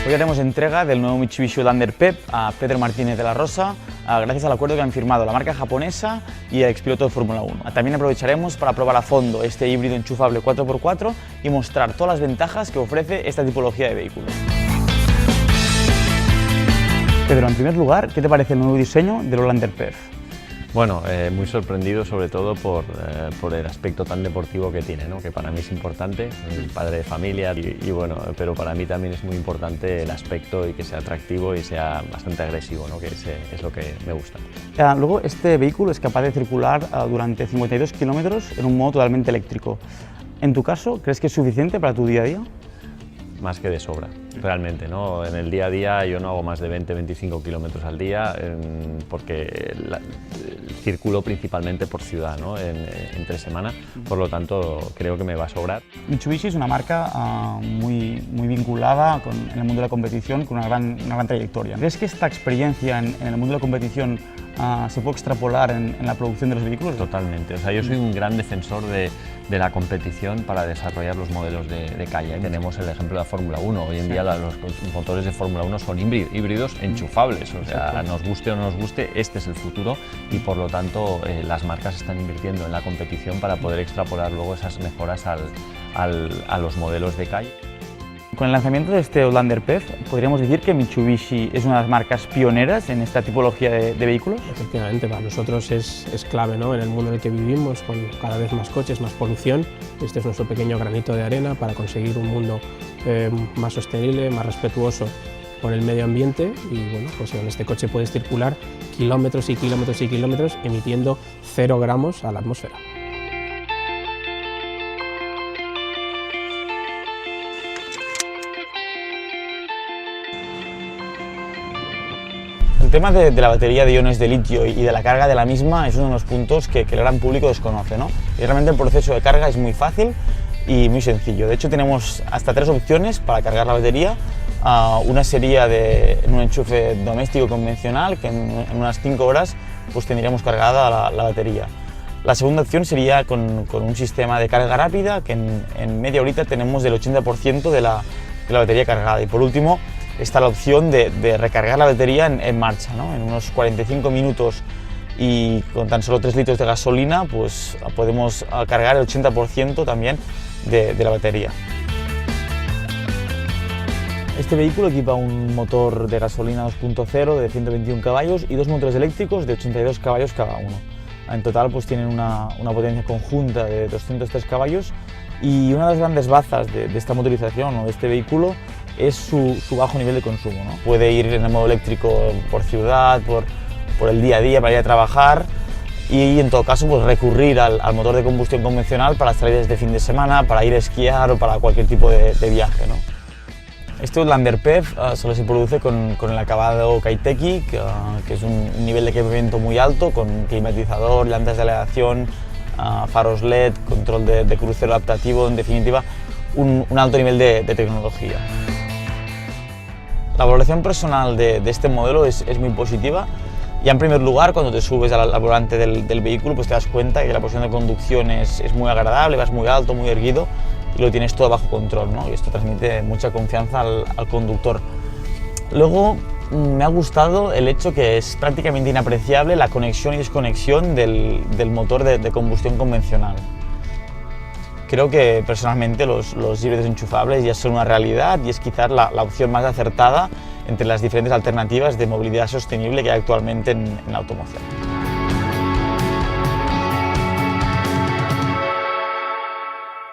Hoy haremos entrega del nuevo Mitsubishi Outlander PHEV a Pedro Martínez de la Rosa, gracias al acuerdo que han firmado la marca japonesa y el expiloto de Fórmula 1. También aprovecharemos para probar a fondo este híbrido enchufable 4x4 y mostrar todas las ventajas que ofrece esta tipología de vehículos. Pedro, en primer lugar, ¿qué te parece el nuevo diseño del Outlander PHEV? Bueno, muy sorprendido sobre todo por el aspecto tan deportivo que tiene, ¿no? Que para mí es importante, soy padre de familia y bueno, pero para mí también es muy importante el aspecto y que sea atractivo y sea bastante agresivo, ¿no? Que es lo que me gusta. Luego, este vehículo es capaz de circular durante 52 kilómetros en un modo totalmente eléctrico. En tu caso, ¿crees que es suficiente para tu día a día? Más que de sobra, realmente, ¿no? En el día a día yo no hago más de 20-25 kilómetros al día porque circulo principalmente por ciudad, ¿no? Entre semana, por lo tanto creo que me va a sobrar. Mitsubishi es una marca muy vinculada en el mundo de la competición, con una gran trayectoria. ¿Crees que esta experiencia en el mundo de la competición se puede extrapolar en la producción de los vehículos? Totalmente, o sea, yo soy un gran defensor de la competición para desarrollar los modelos de calle. Tenemos el ejemplo de la Fórmula 1, hoy en día los motores de Fórmula 1 son híbridos enchufables, o sea, nos guste o no nos guste, este es el futuro y por lo tanto las marcas están invirtiendo en la competición para poder extrapolar luego esas mejoras a los modelos de calle. Con el lanzamiento de este Outlander PHEV, ¿podríamos decir que Mitsubishi es una de las marcas pioneras en esta tipología de vehículos? Efectivamente, para nosotros es clave, ¿no? En el mundo en el que vivimos, con cada vez más coches, más polución. Este es nuestro pequeño granito de arena para conseguir un mundo más sostenible, más respetuoso con el medio ambiente y bueno, pues en este coche puedes circular kilómetros y kilómetros y kilómetros emitiendo 0 gramos a la atmósfera. El tema de la batería de iones de litio y de la carga de la misma es uno de los puntos que el gran público desconoce, ¿no? Y realmente el proceso de carga es muy fácil y muy sencillo. De hecho, tenemos hasta 3 opciones para cargar la batería. Una sería en un enchufe doméstico convencional, que en unas 5 horas pues tendríamos cargada la batería. La segunda opción sería con un sistema de carga rápida, que en media horita tenemos el 80% de la batería cargada. Y por último, está la opción de recargar la batería en marcha, ¿no? En unos 45 minutos y con tan solo 3 litros de gasolina pues podemos cargar el 80% también de la batería. Este vehículo equipa un motor de gasolina 2.0 de 121 caballos y 2 motores eléctricos de 82 caballos cada uno. En total pues tienen una potencia conjunta de 203 caballos y una de las grandes bazas de esta motorización o de este vehículo es su bajo nivel de consumo, ¿no? Puede ir en el modo eléctrico por ciudad, por el día a día para ir a trabajar y en todo caso pues recurrir al motor de combustión convencional para salidas de fin de semana, para ir a esquiar o para cualquier tipo de viaje, ¿no? Este Outlander PHEV solo se produce con el acabado Kaiteki, que es un nivel de equipamiento muy alto, con climatizador, llantas de aleación, faros LED, control de crucero adaptativo, en definitiva un alto nivel de tecnología. La valoración personal de este modelo es muy positiva. Ya en primer lugar, cuando te subes al volante del vehículo, pues te das cuenta que la posición de conducción es muy agradable, vas muy alto, muy erguido y lo tienes todo bajo control, ¿no? Y esto transmite mucha confianza al conductor. Luego, me ha gustado el hecho que es prácticamente inapreciable la conexión y desconexión del motor de combustión convencional. Creo que personalmente los híbridos enchufables ya son una realidad y es quizás la opción más acertada entre las diferentes alternativas de movilidad sostenible que hay actualmente en la automoción.